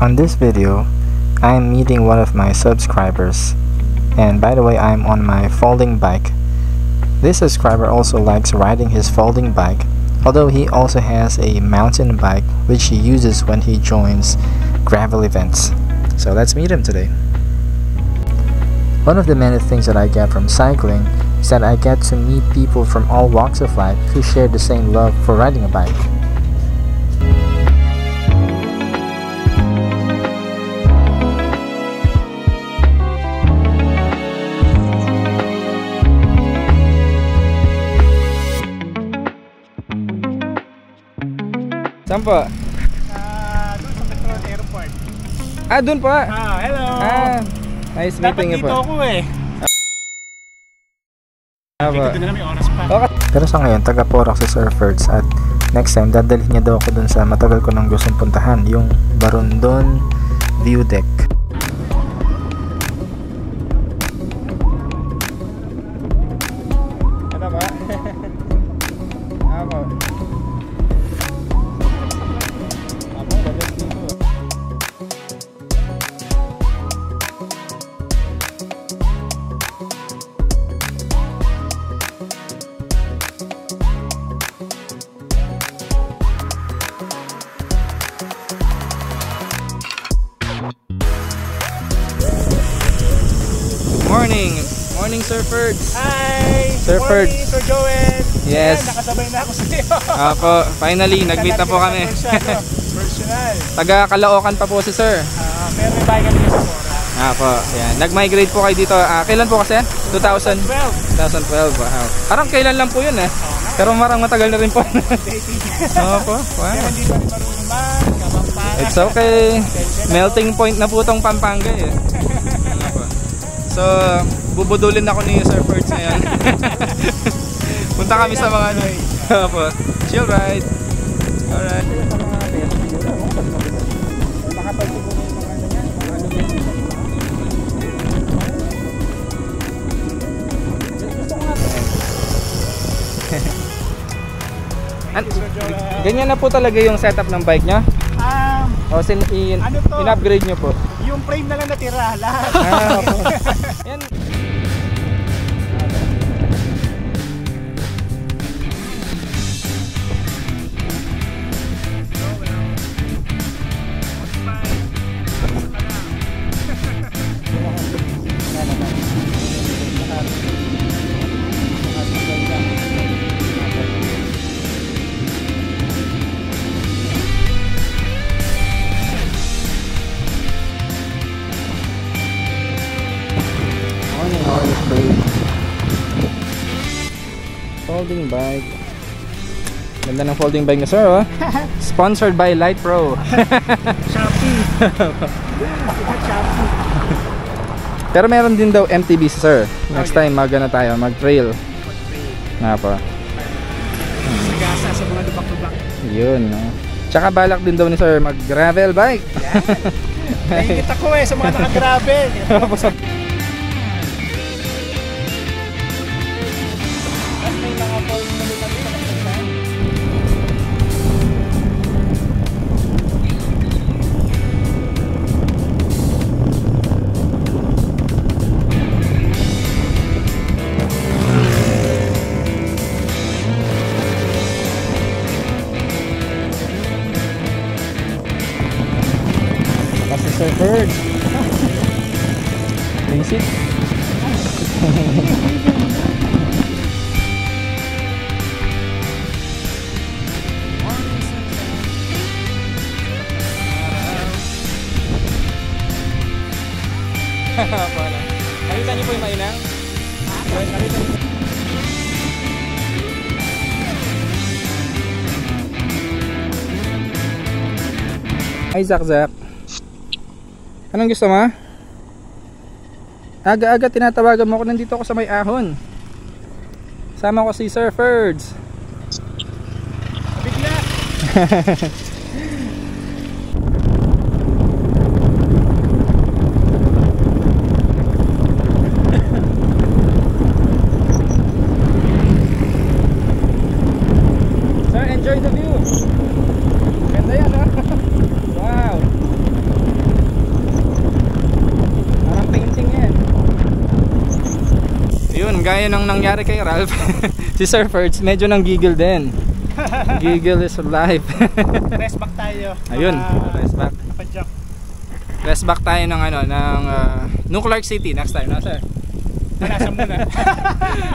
On this video, I am meeting one of my subscribers, and by the way, I'm on my folding bike. This subscriber also likes riding his folding bike, although he also has a mountain bike which he uses when he joins gravel events. So let's meet him today. One of the many things that I get from cycling is that I get to meet people from all walks of life who share the same love for riding a bike. Saan po? Doon sa Petron Airport. Doon po. Hello. Nice meeting you po. Dapat dito ako eh. Dito na may oras pa. Okay. Pero sa ngayon, taga-Porac si Sir Ferds, at next time, dadalhin niya daw ako dun sa matagal ko nang gustong puntahan, yung Barondon View Deck. Ano ba? Ako. Morning, Sir Ferds. Hi! Sir Ferds. Morning, Sir Joel. Yes. Ayan, nakasabay na ako sa iyo. Apo, finally, nagmeet na po kami. Personal. Taga Caloocan pa po si Sir. Pero may bahay kami sa Porac. Apo, yan. Nag-migrate po kayo dito. Kailan po kasi? 2012. 2012, wow. Parang kailan lang po yun eh. Pero marang matagal na rin po. Opo, wow. Pero hindi pa rin marunong Kapampangan. It's okay. Melting point na po tong Pampanga eh. Apo. So, bubudulin ako ni Sir Ferds ngayon. Punta kami sa mga ano. Opo. Chill ride. Alright. Ganyan na po talaga yung setup ng bike niya? O in-upgrade nyo po? Yung frame na lang natira lahat. Yan. Folding bike. Ganda ng folding bike na sir, oh. Sponsored by Light Pro. Shopee. Pero meron din daw MTB sir. Next time magana tayo, mag-trail. Nga po. Sagasa sa mga lubak-lubak. Yun, no. Tsaka balak din daw ni sir mag-gravel bike. Naingit ako eh sa mga naka-gravel. Sir Ferds. Basic. Nakita niyo po yung mainang? Nakita niyo. Ay, Zak. Anong gusto mo? Aga-aga tinatawagan mo ako, nandito ako sa may ahon. Sama ko si Sir Ferds. Bigla. Sir, enjoy the view. Ganda yan, ha? Wow. gaya ng nangyari kay Ralph, si Sir Ferds medyo nang giggle din. Giggle is life. Rest back tayo. Ayun, rest back. Napadyak. Rest back tayo ng ano, ng New Clark City next time, no sir? Nasa muna.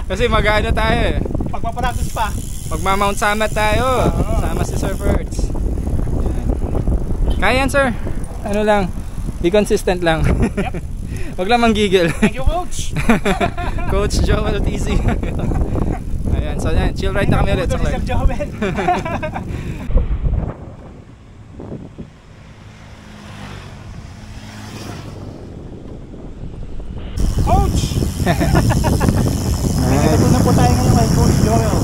Kasi mag-ano tayo eh. Pagpapractice pa. Magma-Mount Summit tayo. Sama si Sir Ferds. Kaya yan sir. Ano lang, be consistent lang. Yep. Wag lang manggigil. Thank you, Coach. Coach Joel TZ. Ayan, so yan, chill ride na kami ulit sa Clark. Coach! May natutunan po tayo ngayon kay Coach Joel.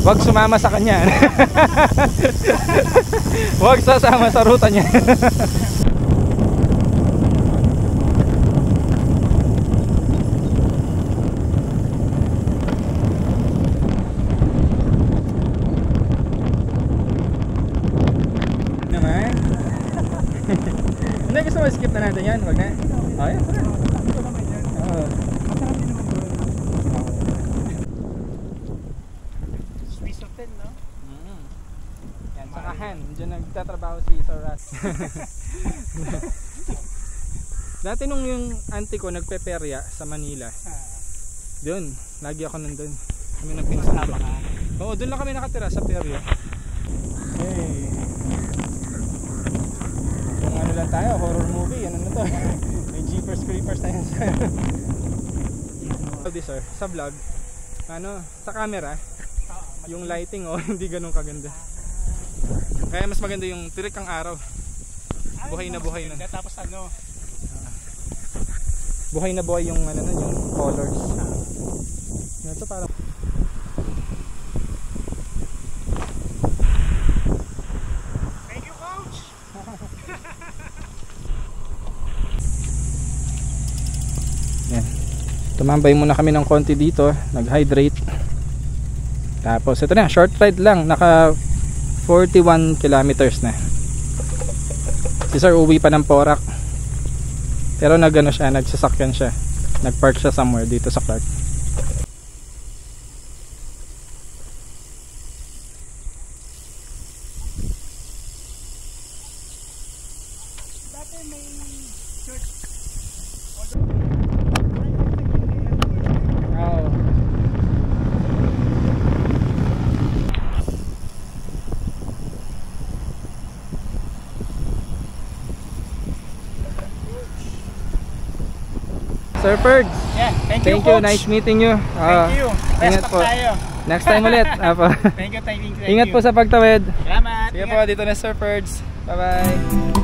Wag sumama sa kanya. Wag sasama sa ruta niya. Naman. Hindi, gusto mo skip na natin yan. Wag na. Oh, yan. Oo. Swiss hotel, no? Yan, sakahan. Diyan nagtatrabaho si Sir Rat. Dati nung yung auntie ko nagpeperya sa Manila. Doon, lagi ako nandun. Kami nagpinsan ko. Oo, doon lang kami nakatira sa perya. Hey. Kung ano lang tayo, horror movie, ano na to? May Jeepers Creepers na yan sir. Sir, sa vlog, ano, sa camera, yung lighting hindi ganun kaganda. Kaya mas maganda yung tirik ang araw. Buhay na buhay na. Tapos ano? Buhay na buhay yung ano yung colors. Ito parang Thank you, Coach. yan. Tumambay muna kami ng konti dito, nag-hydrate. Tapos ito na, short ride lang, naka 41 kilometers na. Si Sir uwi pa ng Porac. Pero nagano siya, nagsasakyan siya. Nagpark siya somewhere dito sa Clark. Dati may church. Oh. Sir Ferds, Yeah, thank you, thank you, Coach. nice meeting you. Thank you. Rest Ingat back po. tayo. Next time ulit. Apo. Thank you. Ingat po sa pagtawid. Salamat. Sige po, Ingat. dito na Sir Ferds. Bye bye.